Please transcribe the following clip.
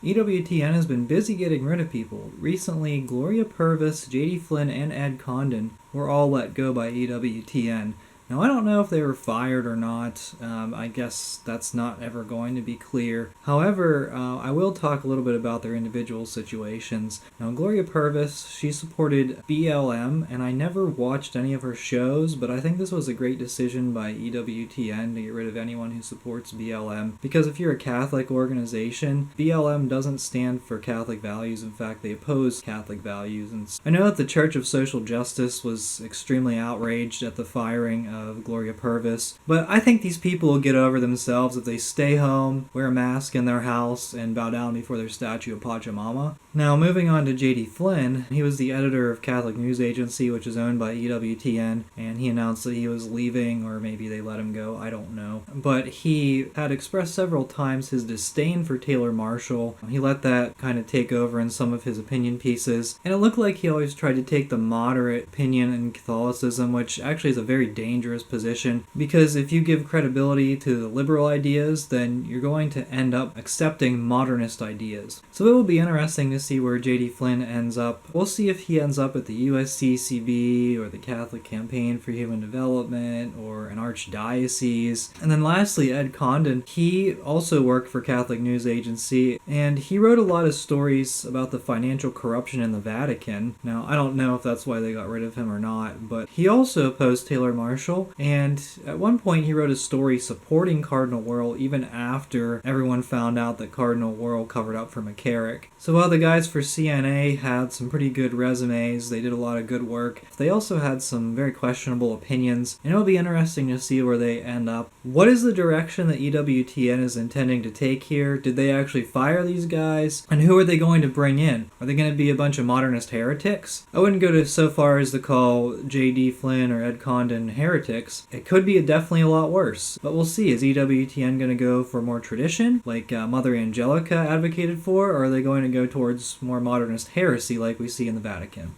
EWTN has been busy getting rid of people. Recently, Gloria Purvis, J.D. Flynn, and Ed Condon were all let go by EWTN. Now, I don't know if they were fired or not. I guess that's not ever going to be clear. However, I will talk a little bit about their individual situations. Now, Gloria Purvis, she supported BLM, and I never watched any of her shows, but I think this was a great decision by EWTN to get rid of anyone who supports BLM. Because if you're a Catholic organization, BLM doesn't stand for Catholic values. In fact, they oppose Catholic values. And I know that the Church of Social Justice was extremely outraged at the firing of Gloria Purvis, but I think these people will get over themselves if they stay home, wear a mask in their house, and bow down before their statue of Pachamama. Now, moving on to J.D. Flynn, he was the editor of Catholic News Agency, which is owned by EWTN, and he announced that he was leaving, or maybe they let him go, I don't know. But he had expressed several times his disdain for Taylor Marshall. He let that kind of take over in some of his opinion pieces, and it looked like he always tried to take the moderate opinion in Catholicism, which actually is a very dangerous position, because if you give credibility to the liberal ideas, then you're going to end up accepting modernist ideas. So it will be interesting to see where J.D. Flynn ends up. We'll see if he ends up at the USCCB or the Catholic Campaign for Human Development or an archdiocese. And then lastly, Ed Condon, he also worked for Catholic News Agency, and he wrote a lot of stories about the financial corruption in the Vatican. Now, I don't know if that's why they got rid of him or not, but he also opposed Taylor Marshall, and at one point he wrote a story supporting Cardinal Wuerl even after everyone found out that Cardinal Wuerl covered up for McCarrick. So while the guys for CNA had some pretty good resumes, they did a lot of good work, they also had some very questionable opinions, and it'll be interesting to see where they end up. What is the direction that EWTN is intending to take here? Did they actually fire these guys? And who are they going to bring in? Are they going to be a bunch of modernist heretics? I wouldn't go so far as to call J.D. Flynn or Ed Condon heretics. It could be definitely a lot worse, but we'll see. Is EWTN going to go for more tradition, like Mother Angelica advocated for, or are they going to go towards more modernist heresy like we see in the Vatican?